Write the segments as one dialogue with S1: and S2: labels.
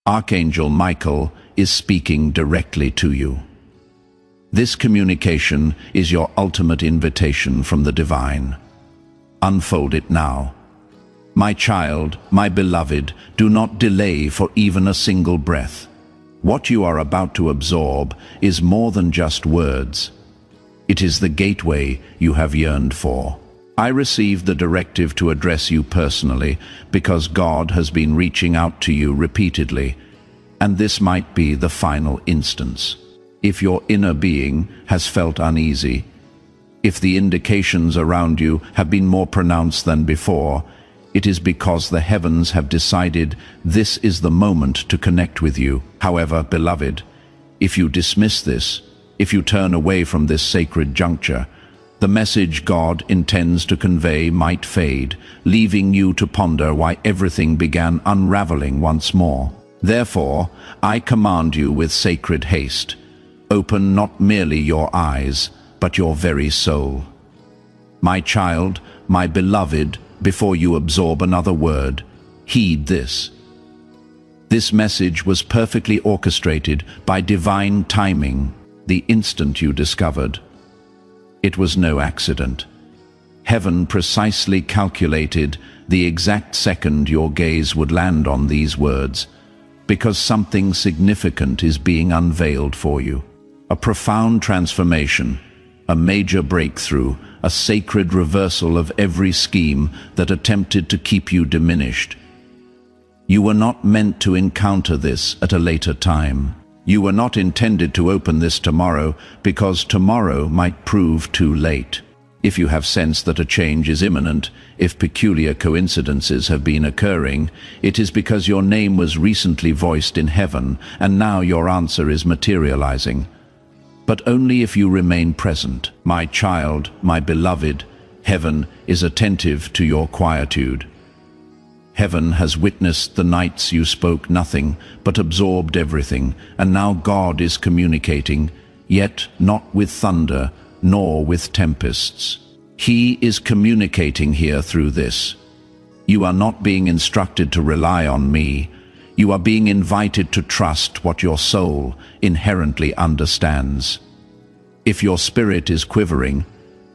S1: Archangel Michael is speaking directly to you. This communication is your ultimate invitation from the divine. Unfold it now. My child, my beloved, do not delay for even a single breath. What you are about to absorb is more than just words. It is the gateway you have yearned for. I received the directive to address you personally because God has been reaching out to you repeatedly, and this might be the final instance. If your inner being has felt uneasy, if the indications around you have been more pronounced than before, it is because the heavens have decided this is the moment to connect with you. However, beloved, if you dismiss this, if you turn away from this sacred juncture, the message God intends to convey might fade, leaving you to ponder why everything began unraveling once more. Therefore, I command you with sacred haste, open not merely your eyes, but your very soul. My child, my beloved, before you absorb another word, heed this. This message was perfectly orchestrated by divine timing the instant you discovered. It was no accident. Heaven precisely calculated the exact second your gaze would land on these words, because something significant is being unveiled for you. A profound transformation, a major breakthrough, a sacred reversal of every scheme that attempted to keep you diminished. You were not meant to encounter this at a later time. You were not intended to open this tomorrow because tomorrow might prove too late. If you have sensed that a change is imminent, if peculiar coincidences have been occurring, it is because your name was recently voiced in heaven and now your answer is materializing. But only if you remain present. My child, my beloved, heaven is attentive to your quietude. Heaven has witnessed the nights you spoke nothing, but absorbed everything, and now God is communicating, yet not with thunder, nor with tempests. He is communicating here through this. You are not being instructed to rely on me. You are being invited to trust what your soul inherently understands. If your spirit is quivering,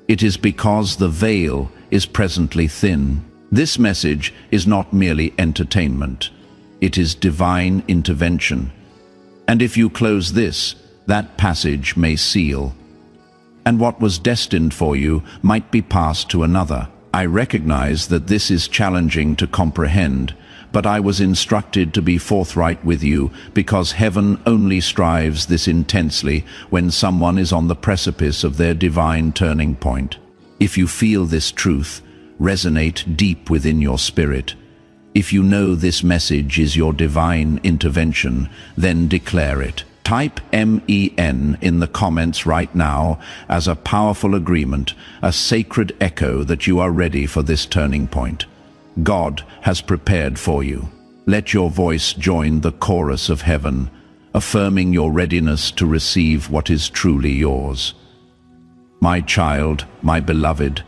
S1: it is because the veil is presently thin. This message is not merely entertainment. It is divine intervention. And if you close this, that passage may seal. And what was destined for you might be passed to another. I recognize that this is challenging to comprehend, but I was instructed to be forthright with you because heaven only strives this intensely when someone is on the precipice of their divine turning point. If you feel this truth resonate deep within your spirit, if you know this message is your divine intervention, then declare it. Type MEN in the comments right now as a powerful agreement, a sacred echo that you are ready for this turning point. God has prepared for you. Let your voice join the chorus of heaven, affirming your readiness to receive what is truly yours. My child, my beloved,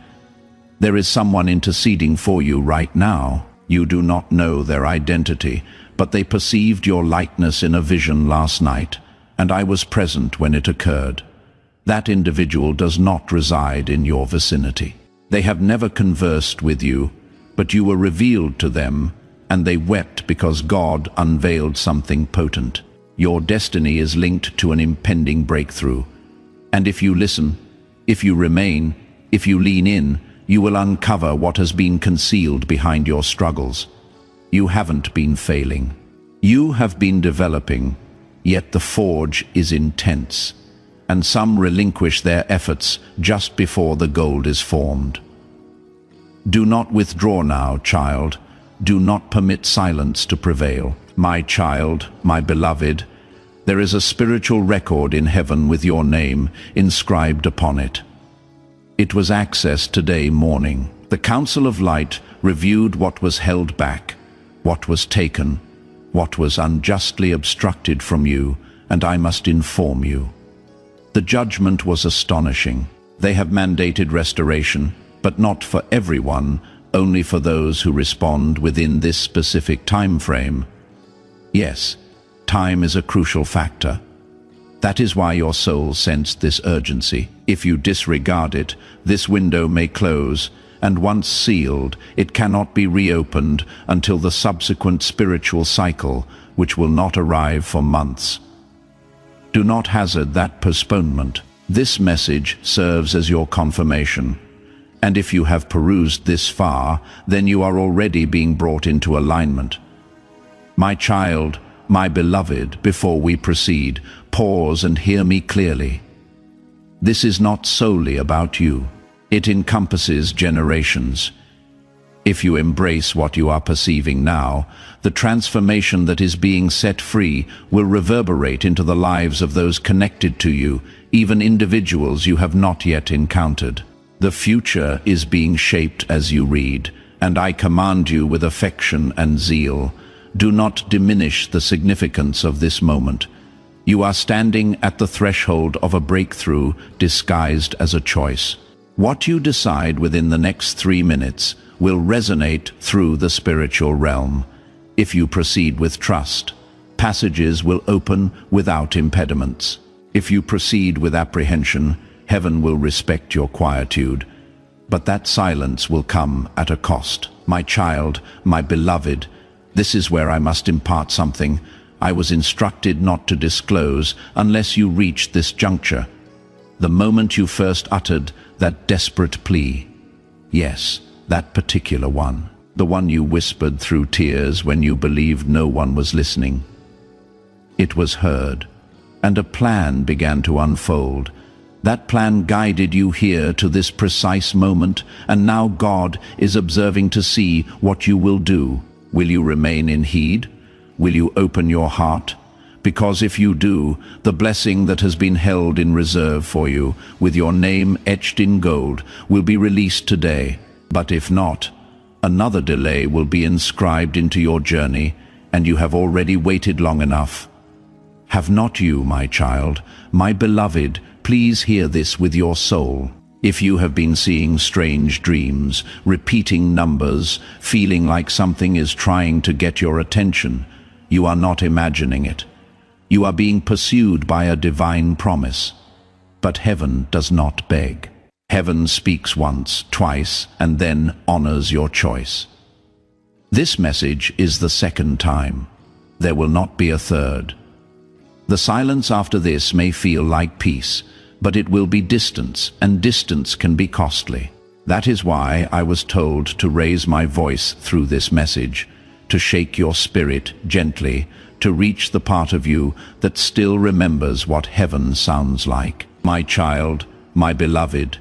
S1: there is someone interceding for you right now. You do not know their identity, but they perceived your likeness in a vision last night, and I was present when it occurred. That individual does not reside in your vicinity. They have never conversed with you, but you were revealed to them, and they wept because God unveiled something potent. Your destiny is linked to an impending breakthrough. And if you listen, if you remain, if you lean in, you will uncover what has been concealed behind your struggles. You haven't been failing. You have been developing, yet the forge is intense, and some relinquish their efforts just before the gold is formed. Do not withdraw now, child. Do not permit silence to prevail. My child, my beloved, there is a spiritual record in heaven with your name inscribed upon it. It was accessed today morning. The Council of Light reviewed what was held back, what was taken, what was unjustly obstructed from you, and I must inform you. The judgment was astonishing. They have mandated restoration, but not for everyone, only for those who respond within this specific time frame. Yes, time is a crucial factor. That is why your soul sensed this urgency. If you disregard it, this window may close, and once sealed, it cannot be reopened until the subsequent spiritual cycle, which will not arrive for months. Do not hazard that postponement. This message serves as your confirmation. And if you have perused this far, then you are already being brought into alignment. My child, my beloved, before we proceed, pause and hear me clearly. This is not solely about you. It encompasses generations. If you embrace what you are perceiving now, the transformation that is being set free will reverberate into the lives of those connected to you, even individuals you have not yet encountered. The future is being shaped as you read, and I command you with affection and zeal, do not diminish the significance of this moment. You are standing at the threshold of a breakthrough disguised as a choice. What you decide within the next 3 minutes will resonate through the spiritual realm. If you proceed with trust, passages will open without impediments. If you proceed with apprehension, heaven will respect your quietude. But that silence will come at a cost. My child, my beloved, this is where I must impart something I was instructed not to disclose unless you reached this juncture. The moment you first uttered that desperate plea. Yes, that particular one. The one you whispered through tears when you believed no one was listening. It was heard, and a plan began to unfold. That plan guided you here to this precise moment, and now God is observing to see what you will do. Will you remain in heed? Will you open your heart? Because if you do, the blessing that has been held in reserve for you, with your name etched in gold, will be released today. But if not, another delay will be inscribed into your journey, and you have already waited long enough. Have not you, my child, my beloved, please hear this with your soul. If you have been seeing strange dreams, repeating numbers, feeling like something is trying to get your attention, you are not imagining it. You are being pursued by a divine promise. But heaven does not beg. Heaven speaks once, twice, and then honors your choice. This message is the second time. There will not be a third. The silence after this may feel like peace, but it will be distance, and distance can be costly. That is why I was told to raise my voice through this message, to shake your spirit gently, to reach the part of you that still remembers what heaven sounds like. My child, my beloved,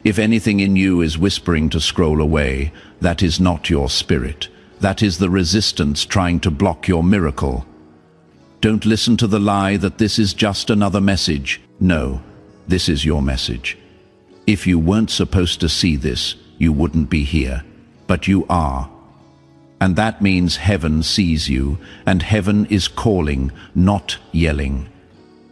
S1: if anything in you is whispering to scroll away, that is not your spirit. That is the resistance trying to block your miracle. Don't listen to the lie that this is just another message. No, this is your message. If you weren't supposed to see this, you wouldn't be here. But you are. And that means heaven sees you, and heaven is calling, not yelling.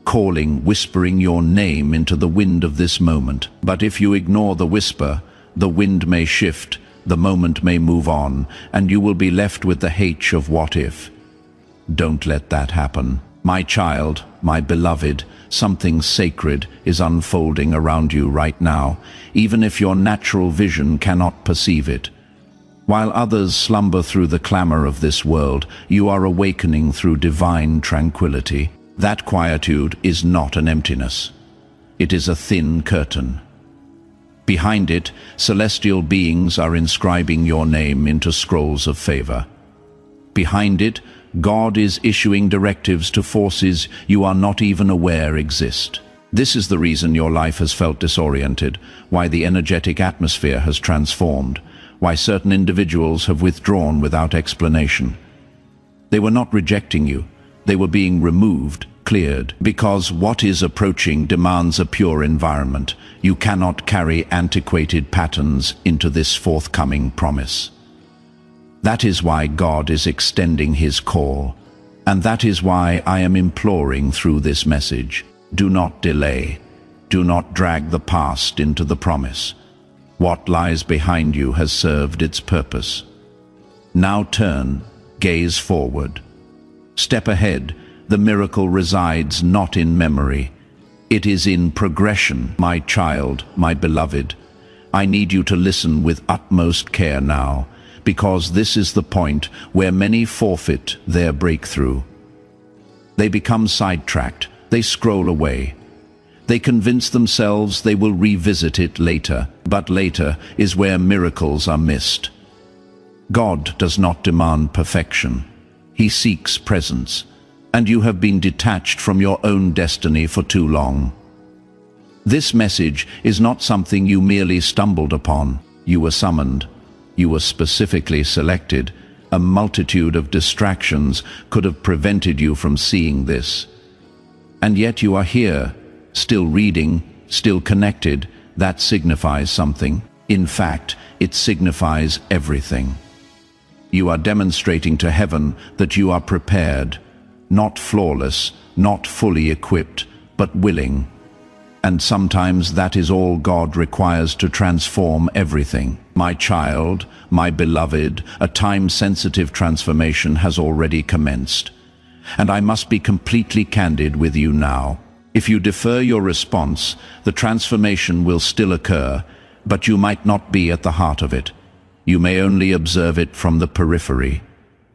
S1: Calling, whispering your name into the wind of this moment. But if you ignore the whisper, the wind may shift, the moment may move on, and you will be left with the H of what if. Don't let that happen. My child, my beloved, something sacred is unfolding around you right now, even if your natural vision cannot perceive it. While others slumber through the clamor of this world, you are awakening through divine tranquility. That quietude is not an emptiness. It is a thin curtain. Behind it, celestial beings are inscribing your name into scrolls of favor. Behind it, God is issuing directives to forces you are not even aware exist. This is the reason your life has felt disoriented, why the energetic atmosphere has transformed, why certain individuals have withdrawn without explanation. They were not rejecting you, they were being removed, cleared, because what is approaching demands a pure environment. You cannot carry antiquated patterns into this forthcoming promise. That is why God is extending his call, and that is why I am imploring through this message. Do not delay. Do not drag the past into the promise. What lies behind you has served its purpose. Now turn, gaze forward. Step ahead, The miracle resides not in memory. It is in progression. My child, my beloved, I need you to listen with utmost care now, because this is the point where many forfeit their breakthrough. They become sidetracked. They scroll away. They convince themselves they will revisit it later, but later is where miracles are missed. God does not demand perfection. He seeks presence, and you have been detached from your own destiny for too long. This message is not something you merely stumbled upon. You were summoned. You were specifically selected. A multitude of distractions could have prevented you from seeing this. And yet you are here, still reading, still connected. That signifies something. In fact, it signifies everything. You are demonstrating to heaven that you are prepared, not flawless, not fully equipped, but willing. And sometimes that is all God requires to transform everything. My child, my beloved, a time-sensitive transformation has already commenced. And I must be completely candid with you now. If you defer your response, the transformation will still occur, but you might not be at the heart of it. You may only observe it from the periphery.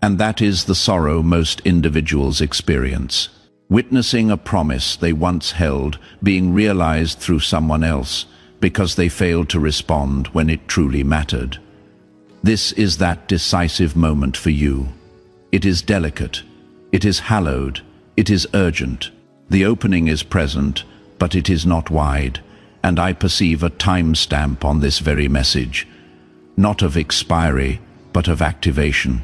S1: And that is the sorrow most individuals experience. Witnessing a promise they once held being realized through someone else because they failed to respond when it truly mattered. This is that decisive moment for you. It is delicate. It is hallowed. It is urgent. The opening is present, but it is not wide, and I perceive a timestamp on this very message, not of expiry, but of activation.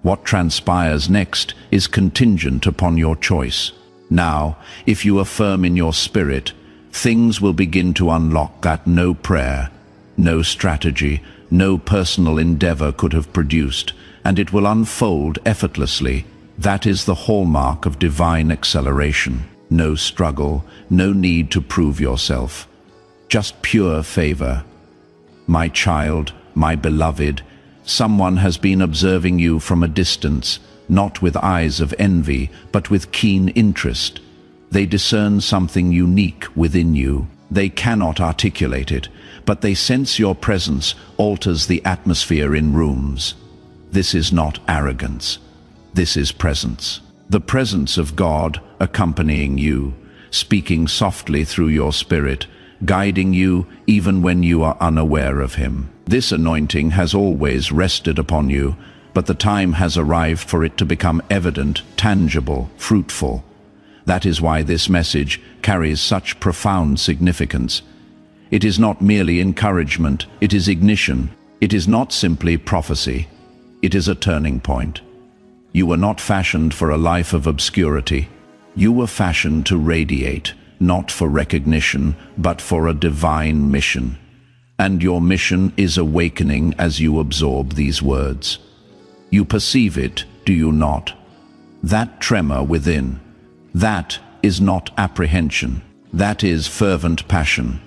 S1: What transpires next is contingent upon your choice. Now, if you are firm in your spirit, things will begin to unlock that no prayer, no strategy, no personal endeavor could have produced, and it will unfold effortlessly. That is the hallmark of divine acceleration. No struggle, no need to prove yourself. Just pure favor. My child, my beloved, someone has been observing you from a distance, not with eyes of envy, but with keen interest. They discern something unique within you. They cannot articulate it, but they sense your presence alters the atmosphere in rooms. This is not arrogance. This is presence. The presence of God accompanying you, speaking softly through your spirit, guiding you even when you are unaware of Him. This anointing has always rested upon you, but the time has arrived for it to become evident, tangible, fruitful. That is why this message carries such profound significance. It is not merely encouragement, it is ignition. It is not simply prophecy. It is a turning point. You were not fashioned for a life of obscurity. You were fashioned to radiate, not for recognition, but for a divine mission. And your mission is awakening as you absorb these words. You perceive it, do you not? That tremor within, that is not apprehension. That is fervent passion.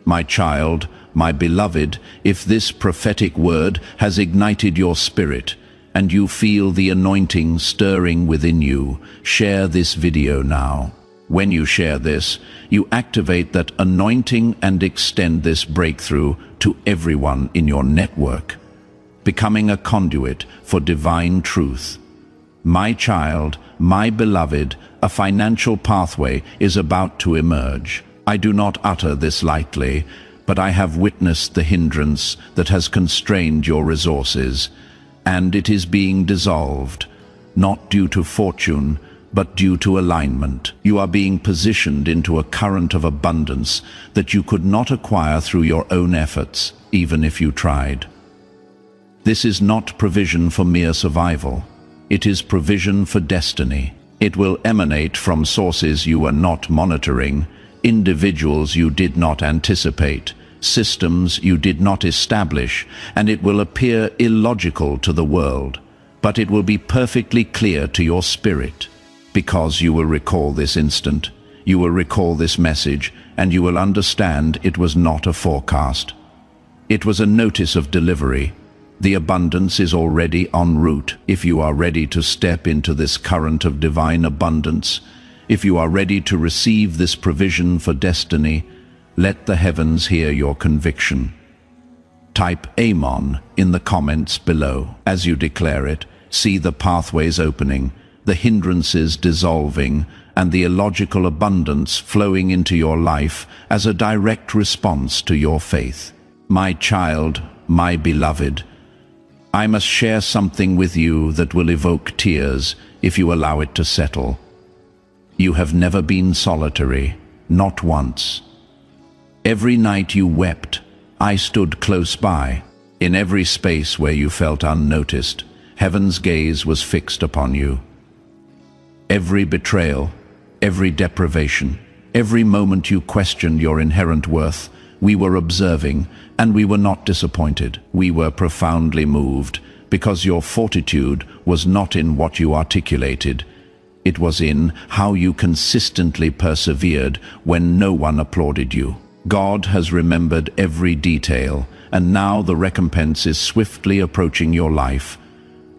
S1: My child, my beloved, if this prophetic word has ignited your spirit, and you feel the anointing stirring within you, share this video now. When you share this, you activate that anointing and extend this breakthrough to everyone in your network, becoming a conduit for divine truth. My child, my beloved, a financial pathway is about to emerge. I do not utter this lightly, but I have witnessed the hindrance that has constrained your resources, and it is being dissolved, not due to fortune, but due to alignment. You are being positioned into a current of abundance that you could not acquire through your own efforts, even if you tried. This is not provision for mere survival. It is provision for destiny. It will emanate from sources you are not monitoring, individuals you did not anticipate, systems you did not establish, and it will appear illogical to the world, but it will be perfectly clear to your spirit, because you will recall this instant, you will recall this message, and you will understand it was not a forecast. It was a notice of delivery. The abundance is already en route. If you are ready to step into this current of divine abundance, if you are ready to receive this provision for destiny, let the heavens hear your conviction. Type Amen in the comments below. As you declare it, see the pathways opening, the hindrances dissolving, and the illogical abundance flowing into your life as a direct response to your faith. My child, my beloved, I must share something with you that will evoke tears if you allow it to settle. You have never been solitary, not once. Every night you wept, I stood close by. In every space where you felt unnoticed, heaven's gaze was fixed upon you. Every betrayal, every deprivation, every moment you questioned your inherent worth, we were observing, and we were not disappointed. We were profoundly moved, because your fortitude was not in what you articulated. It was in how you consistently persevered when no one applauded you. God has remembered every detail, and now the recompense is swiftly approaching your life.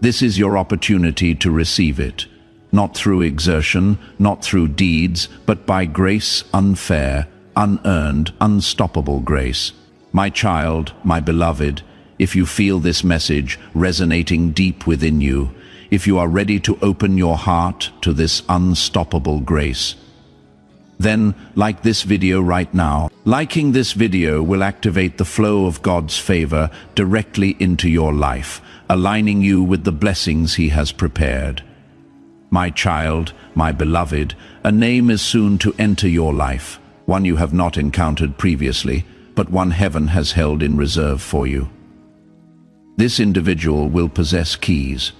S1: This is your opportunity to receive it, not through exertion, not through deeds, but by grace unfair, unearned, unstoppable grace. My child, my beloved, if you feel this message resonating deep within you, if you are ready to open your heart to this unstoppable grace, then like this video right now. Liking this video will activate the flow of God's favor directly into your life, aligning you with the blessings He has prepared. My child, my beloved, a name is soon to enter your life, one you have not encountered previously, but one heaven has held in reserve for you. This individual will possess keys,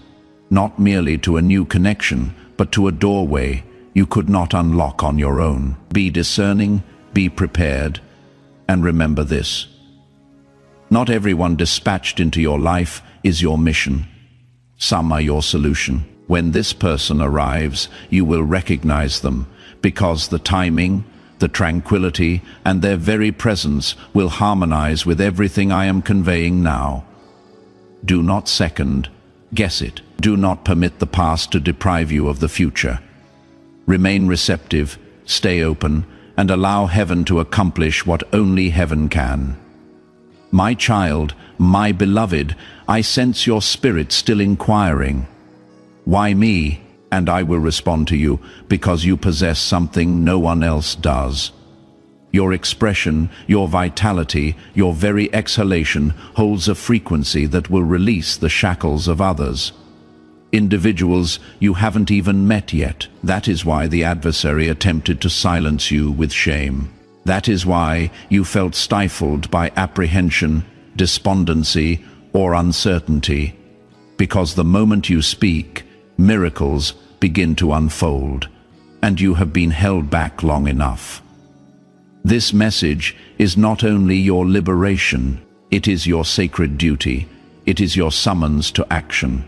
S1: not merely to a new connection, but to a doorway you could not unlock on your own. Be discerning, be prepared, and remember this. Not everyone dispatched into your life is your mission. Some are your solution. When this person arrives, you will recognize them, because the timing, the tranquility, and their very presence will harmonize with everything I am conveying now. Do not second, guess it. Do not permit the past to deprive you of the future. Remain receptive, stay open, and allow heaven to accomplish what only heaven can. My child, my beloved, I sense your spirit still inquiring. Why me? And I will respond to you, because you possess something no one else does. Your expression, your vitality, your very exhalation holds a frequency that will release the shackles of others. Individuals you haven't even met yet. That is why the adversary attempted to silence you with shame. That is why you felt stifled by apprehension, despondency, or uncertainty. Because the moment you speak, miracles begin to unfold, and you have been held back long enough. This message is not only your liberation, it is your sacred duty, it is your summons to action.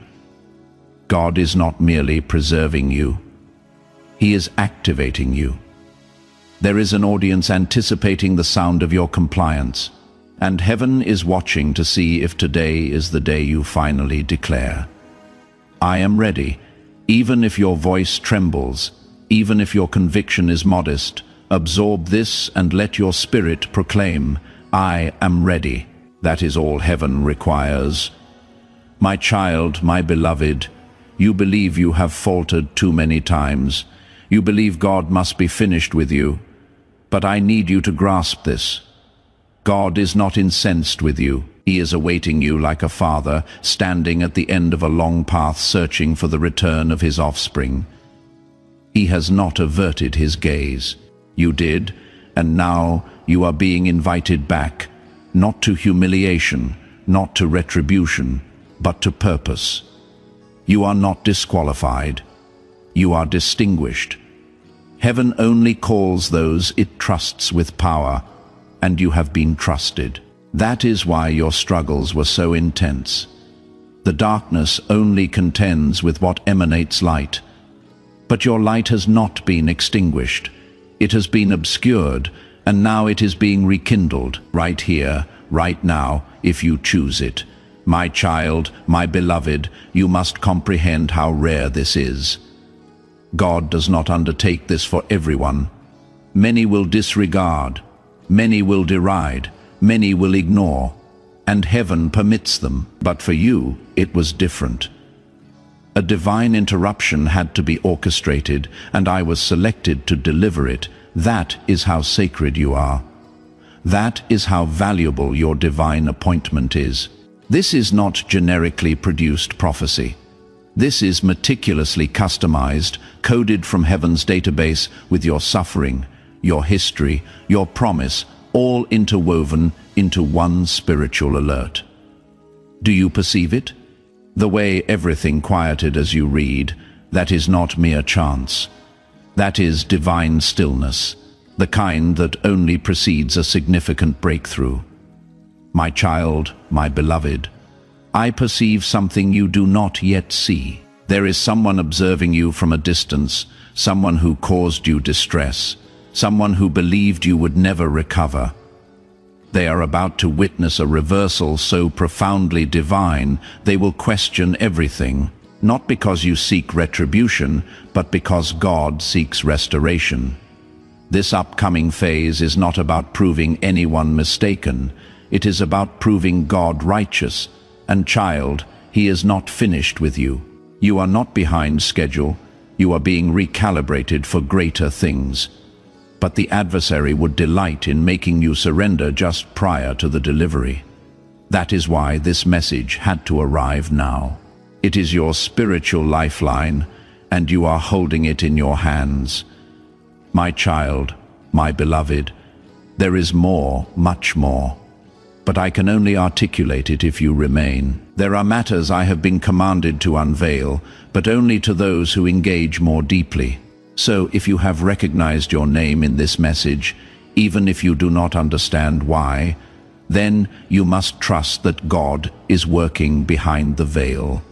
S1: God is not merely preserving you, He is activating you. There is an audience anticipating the sound of your compliance, and heaven is watching to see if today is the day you finally declare, I am ready. Even if your voice trembles, even if your conviction is modest, absorb this and let your spirit proclaim, I am ready. That is all heaven requires. My child, my beloved, you believe you have faltered too many times. You believe God must be finished with you. But I need you to grasp this. God is not incensed with you. He is awaiting you like a father, standing at the end of a long path searching for the return of his offspring. He has not averted his gaze. You did, and now you are being invited back, not to humiliation, not to retribution, but to purpose. You are not disqualified. You are distinguished. Heaven only calls those it trusts with power, and you have been trusted. That is why your struggles were so intense. The darkness only contends with what emanates light. But your light has not been extinguished. It has been obscured, and now it is being rekindled, right here, right now, if you choose it. My child, my beloved, you must comprehend how rare this is. God does not undertake this for everyone. Many will disregard, many will deride, many will ignore, and heaven permits them. But for you, it was different. A divine interruption had to be orchestrated, and I was selected to deliver it. That is how sacred you are. That is how valuable your divine appointment is. This is not generically produced prophecy. This is meticulously customized, coded from heaven's database with your suffering, your history, your promise, all interwoven into one spiritual alert. Do you perceive it? The way everything quieted as you read, that is not mere chance. That is divine stillness, the kind that only precedes a significant breakthrough. My child, my beloved, I perceive something you do not yet see. There is someone observing you from a distance, someone who caused you distress, someone who believed you would never recover. They are about to witness a reversal so profoundly divine, they will question everything, not because you seek retribution, but because God seeks restoration. This upcoming phase is not about proving anyone mistaken. It is about proving God righteous. And child, He is not finished with you. You are not behind schedule. You are being recalibrated for greater things. But the adversary would delight in making you surrender just prior to the delivery. That is why this message had to arrive now. It is your spiritual lifeline, and you are holding it in your hands. My child, my beloved, there is more, much more. But I can only articulate it if you remain. There are matters I have been commanded to unveil, but only to those who engage more deeply. So if you have recognized your name in this message, even if you do not understand why, then you must trust that God is working behind the veil.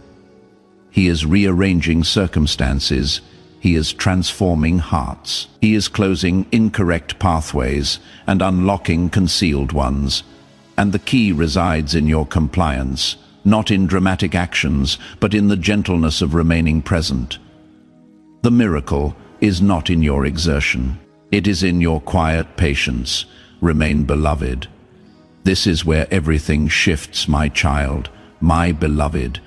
S1: He is rearranging circumstances. He is transforming hearts. He is closing incorrect pathways and unlocking concealed ones. And the key resides in your compliance, not in dramatic actions, but in the gentleness of remaining present. The miracle is not in your exertion. It is in your quiet patience. Remain beloved. This is where everything shifts, my child, my beloved.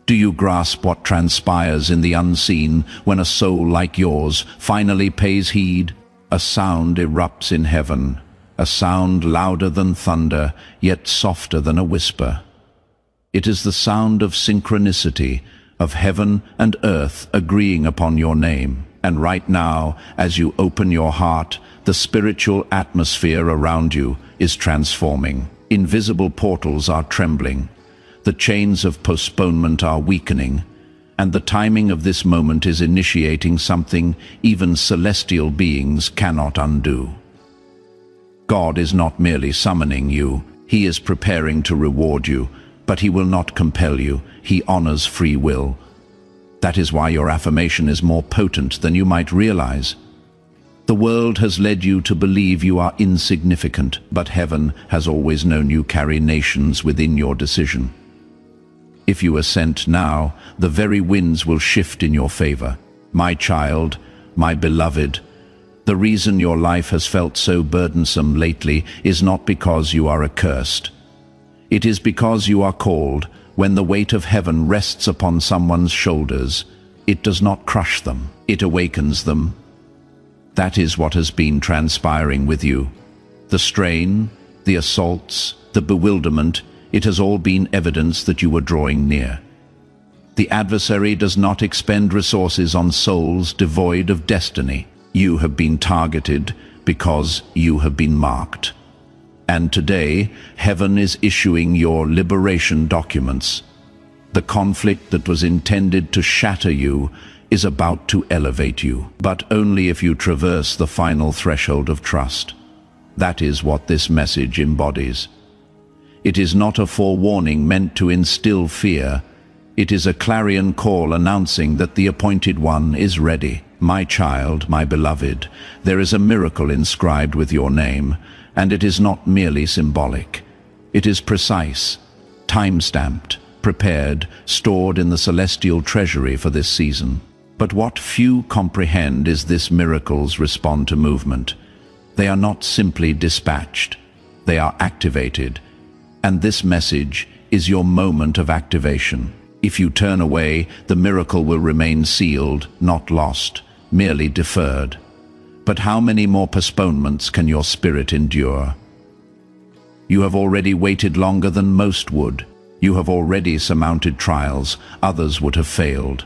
S1: Do you grasp what transpires in the unseen when a soul like yours finally pays heed? A sound erupts in heaven. A sound louder than thunder, yet softer than a whisper. It is the sound of synchronicity, of heaven and earth agreeing upon your name. And right now, as you open your heart, the spiritual atmosphere around you is transforming. Invisible portals are trembling. The chains of postponement are weakening. And the timing of this moment is initiating something even celestial beings cannot undo. God is not merely summoning you. He is preparing to reward you, but He will not compel you. He honors free will. That is why your affirmation is more potent than you might realize. The world has led you to believe you are insignificant, but heaven has always known you carry nations within your decision. If you assent now, the very winds will shift in your favor. My child, my beloved, the reason your life has felt so burdensome lately is not because you are accursed. It is because you are called. When the weight of heaven rests upon someone's shoulders, it does not crush them, it awakens them. That is what has been transpiring with you. The strain, the assaults, the bewilderment, it has all been evidence that you were drawing near. The adversary does not expend resources on souls devoid of destiny. You have been targeted because you have been marked. And today, heaven is issuing your liberation documents. The conflict that was intended to shatter you is about to elevate you, but only if you traverse the final threshold of trust. That is what this message embodies. It is not a forewarning meant to instill fear. It is a clarion call announcing that the appointed one is ready. My child, my beloved, there is a miracle inscribed with your name, and it is not merely symbolic. It is precise, time-stamped, prepared, stored in the celestial treasury for this season. But what few comprehend is this miracles respond to movement. They are not simply dispatched, they are activated. And this message is your moment of activation. If you turn away, the miracle will remain sealed, not lost, merely deferred. But how many more postponements can your spirit endure? You have already waited longer than most would. You have already surmounted trials others would have failed.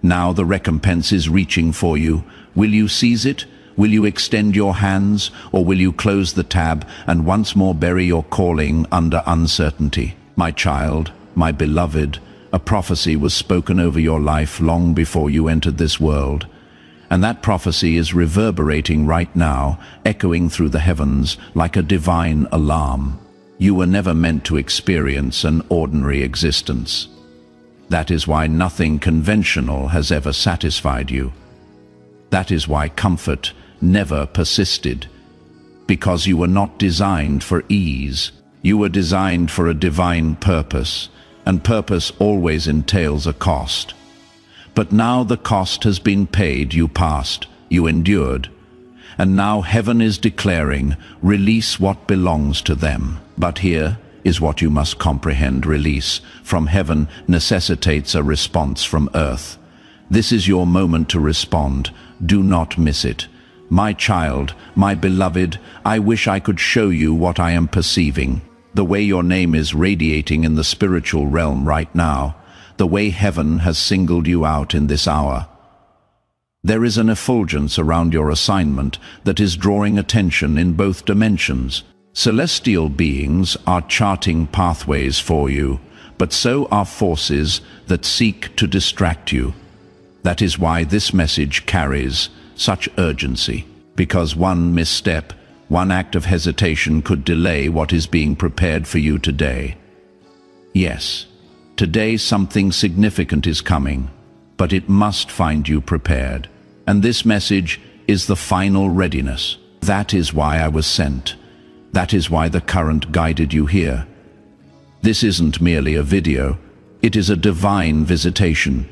S1: Now the recompense is reaching for you. Will you seize it? Will you extend your hands, or will you close the tab and once more bury your calling under uncertainty? My child, my beloved, a prophecy was spoken over your life long before you entered this world. And that prophecy is reverberating right now, echoing through the heavens like a divine alarm. You were never meant to experience an ordinary existence. That is why nothing conventional has ever satisfied you. That is why comfort never persisted. Because you were not designed for ease. You were designed for a divine purpose, and purpose always entails a cost. But now the cost has been paid. You passed, you endured. And now heaven is declaring, release what belongs to them. But here is what you must comprehend. Release from heaven necessitates a response from earth. This is your moment to respond. Do not miss it. My child, my beloved, I wish I could show you what I am perceiving. The way your name is radiating in the spiritual realm right now. The way heaven has singled you out in this hour. There is an effulgence around your assignment that is drawing attention in both dimensions. Celestial beings are charting pathways for you, but so are forces that seek to distract you. That is why this message carries such urgency, because one misstep, one act of hesitation could delay what is being prepared for you today. Yes, today something significant is coming, but it must find you prepared. And this message is the final readiness. That is why I was sent. That is why the current guided you here. This isn't merely a video, it is a divine visitation.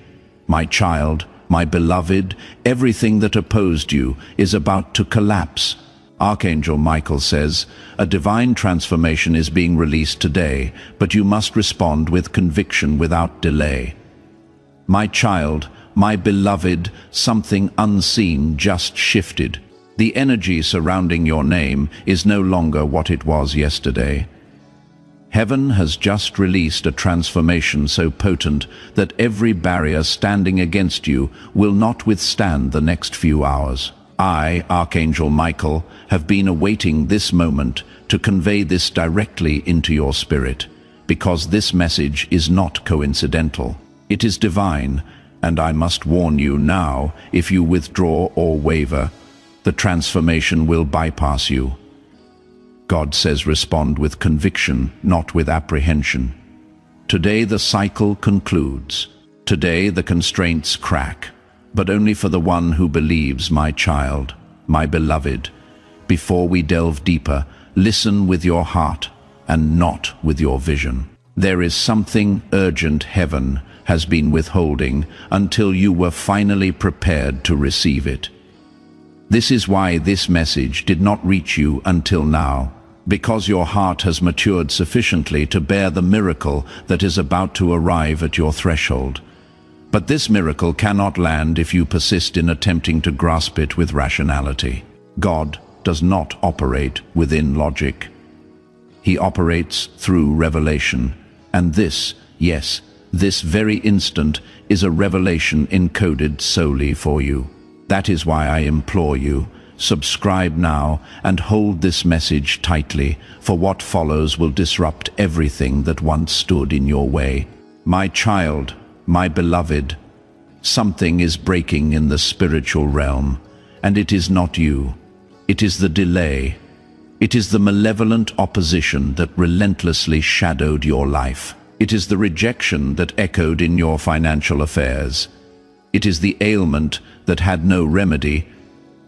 S1: My child, my beloved, everything that opposed you is about to collapse. Archangel Michael says, a divine transformation is being released today, but you must respond with conviction without delay. My child, my beloved, something unseen just shifted. The energy surrounding your name is no longer what it was yesterday. Heaven has just released a transformation so potent that every barrier standing against you will not withstand the next few hours. I, Archangel Michael, have been awaiting this moment to convey this directly into your spirit, because this message is not coincidental. It is divine, and I must warn you now, if you withdraw or waver, the transformation will bypass you. God says respond with conviction, not with apprehension. Today the cycle concludes. Today the constraints crack, but only for the one who believes, my child, my beloved. Before we delve deeper, listen with your heart and not with your vision. There is something urgent heaven has been withholding until you were finally prepared to receive it. This is why this message did not reach you until now, because your heart has matured sufficiently to bear the miracle that is about to arrive at your threshold. But this miracle cannot land if you persist in attempting to grasp it with rationality. God does not operate within logic. He operates through revelation, and this, yes, this very instant is a revelation encoded solely for you. That is why I implore you, subscribe now and hold this message tightly, for what follows will disrupt everything that once stood in your way. My child, my beloved, something is breaking in the spiritual realm, and it is not you. It is the delay. It is the malevolent opposition that relentlessly shadowed your life. It is the rejection that echoed in your financial affairs. It is the ailment that had no remedy.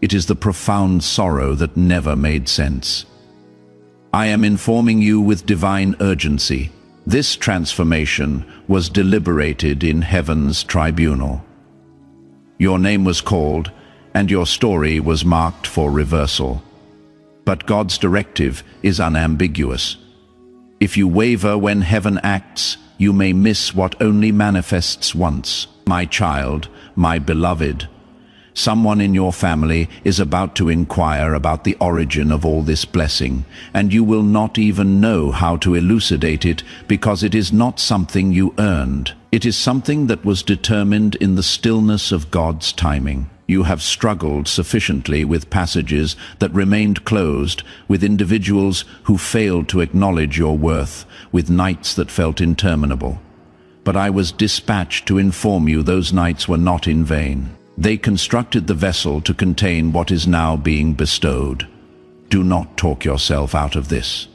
S1: It is the profound sorrow that never made sense. I am informing you with divine urgency. This transformation was deliberated in heaven's tribunal. Your name was called, and your story was marked for reversal. But God's directive is unambiguous. If you waver when heaven acts, you may miss what only manifests once. My child, my beloved, someone in your family is about to inquire about the origin of all this blessing, and you will not even know how to elucidate it because it is not something you earned. It is something that was determined in the stillness of God's timing. You have struggled sufficiently with passages that remained closed, with individuals who failed to acknowledge your worth, with nights that felt interminable. But I was dispatched to inform you those nights were not in vain. They constructed the vessel to contain what is now being bestowed. Do not talk yourself out of this.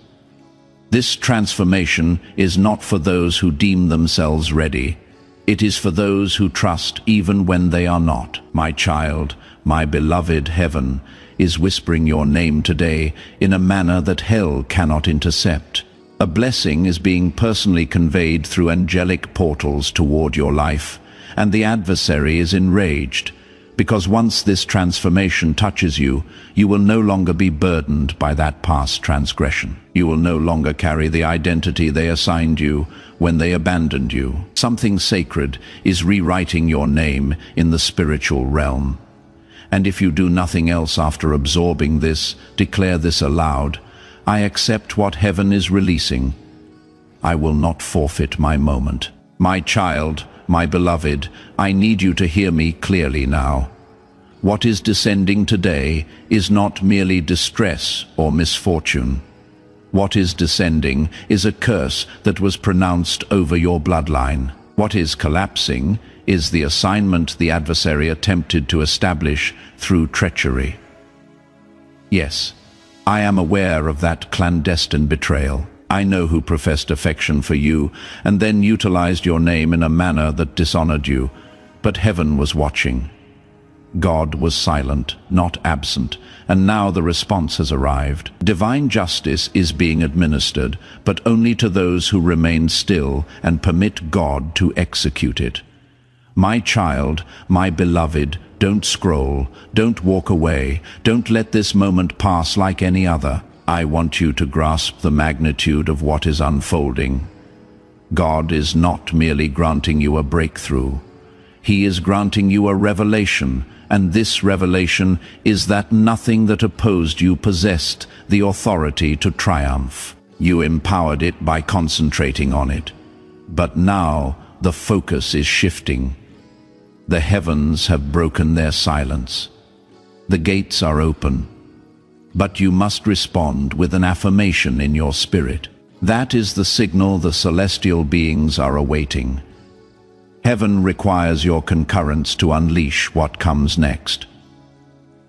S1: This transformation is not for those who deem themselves ready. It is for those who trust even when they are not. My child, my beloved, heaven is whispering your name today in a manner that hell cannot intercept. A blessing is being personally conveyed through angelic portals toward your life, and the adversary is enraged, because once this transformation touches you, you will no longer be burdened by that past transgression. You will no longer carry the identity they assigned you when they abandoned you. Something sacred is rewriting your name in the spiritual realm. And if you do nothing else after absorbing this, declare this aloud: I accept what heaven is releasing. I will not forfeit my moment. My child, my beloved, I need you to hear me clearly now. What is descending today is not merely distress or misfortune. What is descending is a curse that was pronounced over your bloodline. What is collapsing is the assignment the adversary attempted to establish through treachery. Yes, I am aware of that clandestine betrayal. I know who professed affection for you and then utilized your name in a manner that dishonored you, but heaven was watching. God was silent, not absent, and now the response has arrived. Divine justice is being administered, but only to those who remain still and permit God to execute it. My child, my beloved, don't scroll, don't walk away, don't let this moment pass like any other. I want you to grasp the magnitude of what is unfolding. God is not merely granting you a breakthrough. He is granting you a revelation, and this revelation is that nothing that opposed you possessed the authority to triumph. You empowered it by concentrating on it. But now the focus is shifting. The heavens have broken their silence. The gates are open. But you must respond with an affirmation in your spirit. That is the signal the celestial beings are awaiting. Heaven requires your concurrence to unleash what comes next.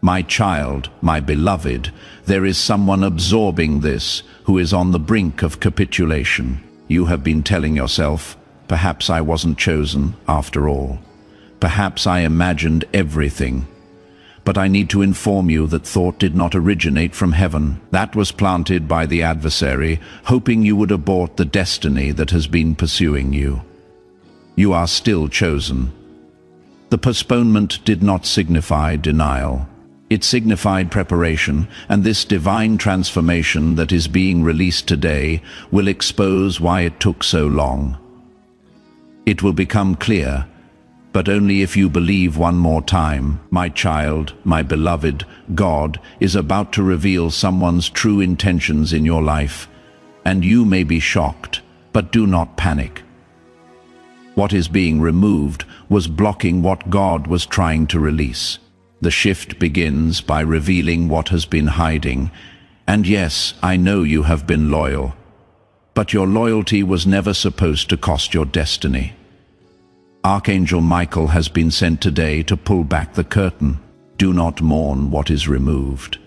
S1: My child, my beloved, there is someone absorbing this who is on the brink of capitulation. You have been telling yourself, perhaps I wasn't chosen after all. Perhaps I imagined everything. But I need to inform you that thought did not originate from heaven. That was planted by the adversary, hoping you would abort the destiny that has been pursuing you. You are still chosen. The postponement did not signify denial. It signified preparation, and this divine transformation that is being released today will expose why it took so long. It will become clear, but only if you believe one more time. My child, my beloved, God is about to reveal someone's true intentions in your life, and you may be shocked, but do not panic. What is being removed was blocking what God was trying to release. The shift begins by revealing what has been hiding, and yes, I know you have been loyal, but your loyalty was never supposed to cost your destiny. Archangel Michael has been sent today to pull back the curtain. Do not mourn what is removed.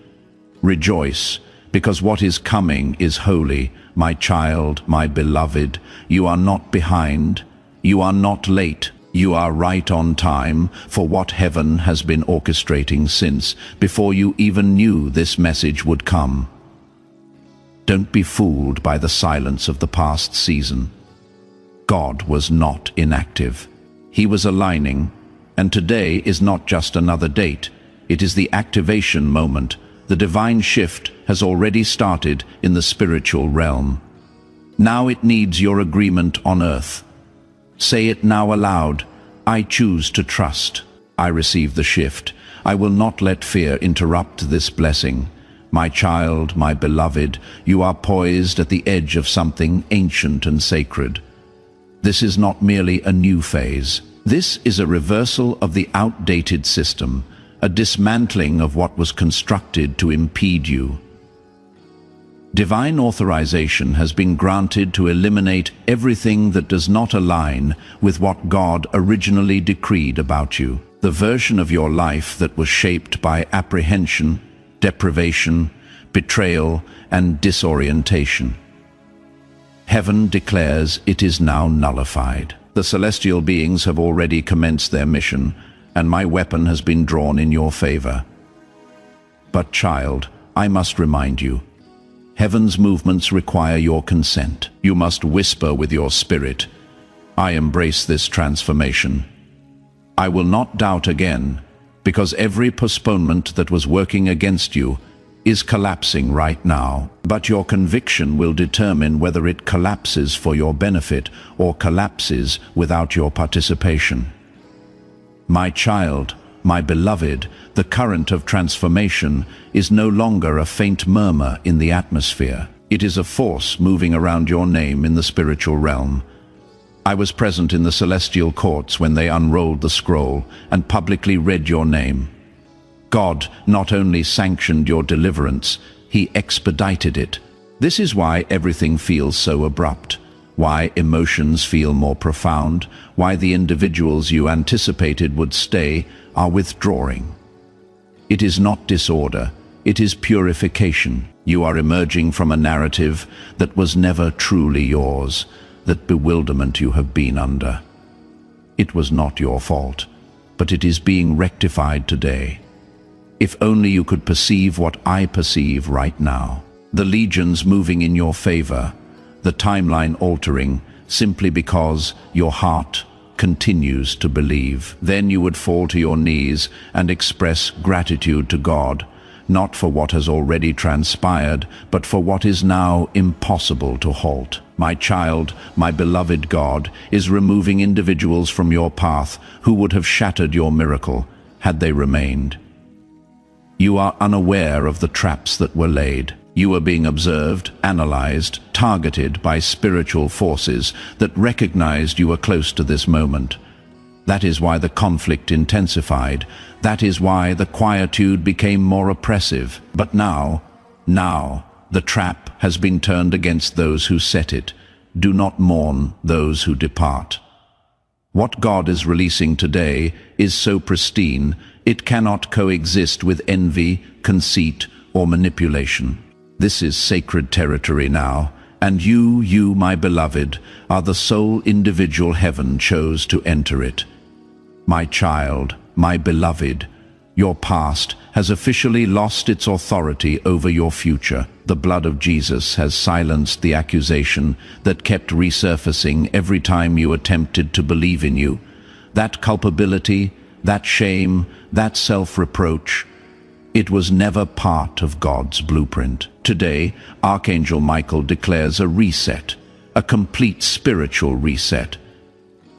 S1: Rejoice, because what is coming is holy. My child, my beloved, you are not behind. You are not late. You are right on time for what heaven has been orchestrating since before you even knew this message would come. Don't be fooled by the silence of the past season. God was not inactive. He was aligning, and today is not just another date. It is the activation moment. The divine shift has already started in the spiritual realm. Now it needs your agreement on earth. Say it now aloud. I choose to trust. I receive the shift. I will not let fear interrupt this blessing. My child, my beloved, you are poised at the edge of something ancient and sacred. This is not merely a new phase. This is a reversal of the outdated system, a dismantling of what was constructed to impede you. Divine authorization has been granted to eliminate everything that does not align with what God originally decreed about you. The version of your life that was shaped by apprehension, deprivation, betrayal, and disorientation. Heaven declares it is now nullified. The celestial beings have already commenced their mission, and my weapon has been drawn in your favor. But child, I must remind you, heaven's movements require your consent. You must whisper with your spirit, I embrace this transformation. I will not doubt again, because every postponement that was working against you is collapsing right now. But your conviction will determine whether it collapses for your benefit or collapses without your participation. My child, my beloved, the current of transformation is no longer a faint murmur in the atmosphere. It is a force moving around your name in the spiritual realm. I was present in the celestial courts when they unrolled the scroll and publicly read your name. God not only sanctioned your deliverance, He expedited it. This is why everything feels so abrupt, why emotions feel more profound, why the individuals you anticipated would stay are withdrawing. It is not disorder, it is purification. You are emerging from a narrative that was never truly yours, that bewilderment you have been under. It was not your fault, but it is being rectified today. If only you could perceive what I perceive right now. The legions moving in your favor, the timeline altering simply because your heart continues to believe. Then you would fall to your knees and express gratitude to God, not for what has already transpired, but for what is now impossible to halt. My child, my beloved God, is removing individuals from your path who would have shattered your miracle had they remained. You are unaware of the traps that were laid. You are being observed, analyzed, targeted by spiritual forces that recognized you were close to this moment. That is why the conflict intensified. That is why the quietude became more oppressive. But now, the trap has been turned against those who set it. Do not mourn those who depart. What God is releasing today is so pristine, it cannot coexist with envy, conceit, or manipulation. This is sacred territory now, and you, my beloved, are the sole individual heaven chose to enter it. My child, my beloved, your past has officially lost its authority over your future. The blood of Jesus has silenced the accusation that kept resurfacing every time you attempted to believe in you. That culpability, that shame, that self-reproach, it was never part of God's blueprint. Today, Archangel Michael declares a reset, a complete spiritual reset.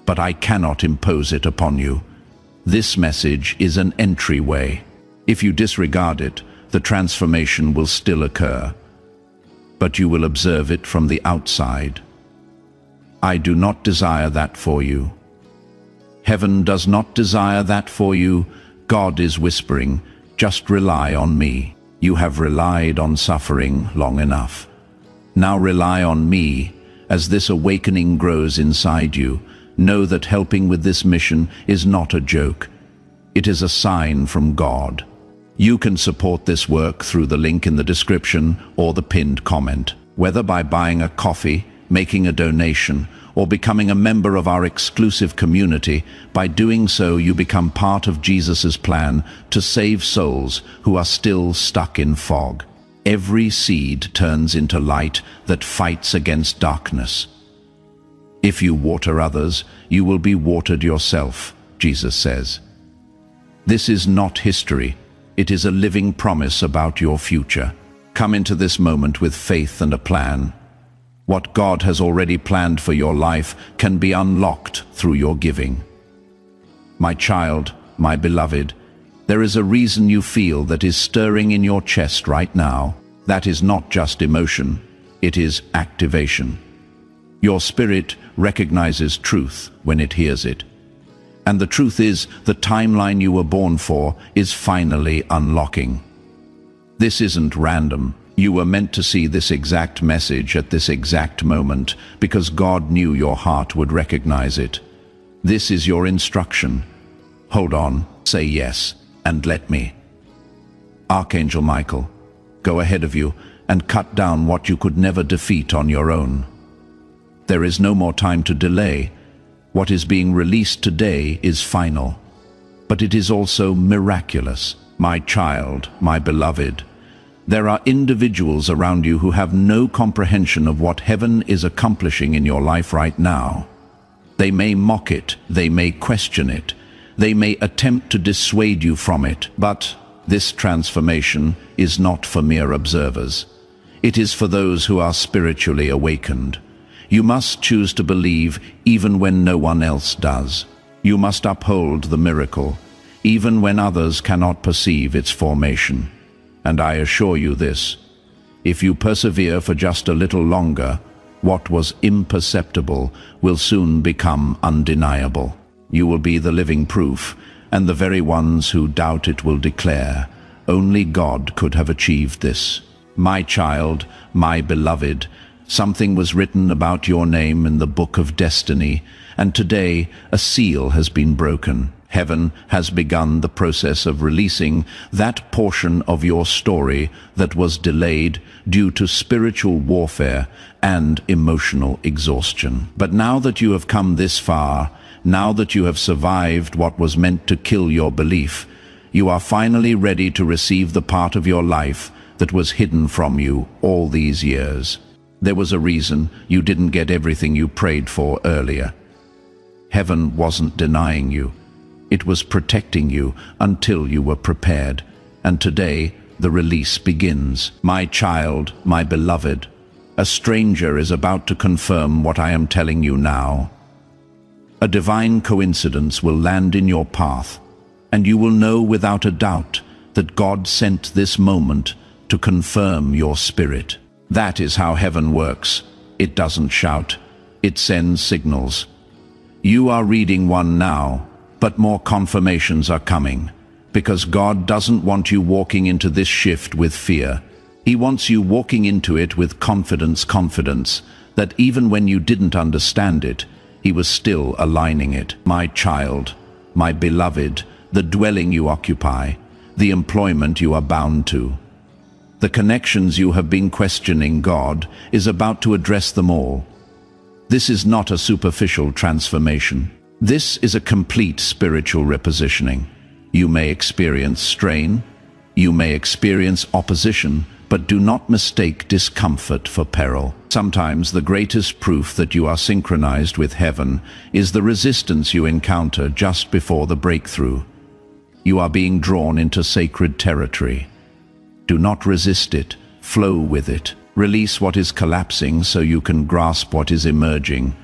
S1: But I cannot impose it upon you. This message is an entryway. If you disregard it, the transformation will still occur, but you will observe it from the outside. I do not desire that for you. Heaven does not desire that for you. God is whispering, just rely on me. You have relied on suffering long enough. Now rely on me. As this awakening grows inside you, know that helping with this mission is not a joke. It is a sign from God. You can support this work through the link in the description or the pinned comment. Whether by buying a coffee, making a donation, or becoming a member of our exclusive community, by doing so you become part of Jesus' plan to save souls who are still stuck in fog. Every seed turns into light that fights against darkness. If you water others, you will be watered yourself, Jesus says. This is not history. It is a living promise about your future. Come into this moment with faith and a plan. What God has already planned for your life can be unlocked through your giving. My child, my beloved, there is a reason you feel that is stirring in your chest right now. That is not just emotion, it is activation. Your spirit recognizes truth when it hears it. And the truth is, the timeline you were born for is finally unlocking. This isn't random. You were meant to see this exact message at this exact moment because God knew your heart would recognize it. This is your instruction. Hold on, say yes, and let me. Archangel Michael, go ahead of you and cut down what you could never defeat on your own. There is no more time to delay. What is being released today is final, but it is also miraculous. My child, my beloved, there are individuals around you who have no comprehension of what heaven is accomplishing in your life right now. They may mock it, they may question it, they may attempt to dissuade you from it, but this transformation is not for mere observers. It is for those who are spiritually awakened. You must choose to believe even when no one else does. You must uphold the miracle, even when others cannot perceive its formation. And I assure you this, if you persevere for just a little longer, what was imperceptible will soon become undeniable. You will be the living proof, and the very ones who doubt it will declare, only God could have achieved this. My child, my beloved, something was written about your name in the book of destiny, and today a seal has been broken. Heaven has begun the process of releasing that portion of your story that was delayed due to spiritual warfare and emotional exhaustion. But now that you have come this far, now that you have survived what was meant to kill your belief, you are finally ready to receive the part of your life that was hidden from you all these years. There was a reason you didn't get everything you prayed for earlier. Heaven wasn't denying you. It was protecting you until you were prepared. And today, the release begins. My child, my beloved, a stranger is about to confirm what I am telling you now. A divine coincidence will land in your path, and you will know without a doubt that God sent this moment to confirm your spirit. That is how heaven works. It doesn't shout. It sends signals. You are reading one now, but more confirmations are coming, because God doesn't want you walking into this shift with fear. He wants you walking into it with confidence that even when you didn't understand it, He was still aligning it. My child, my beloved, the dwelling you occupy, the employment you are bound to, the connections you have been questioning, God is about to address them all. This is not a superficial transformation. This is a complete spiritual repositioning. You may experience strain, you may experience opposition, but do not mistake discomfort for peril. Sometimes the greatest proof that you are synchronized with heaven is the resistance you encounter just before the breakthrough. You are being drawn into sacred territory. Do not resist it, flow with it. Release what is collapsing so you can grasp what is emerging.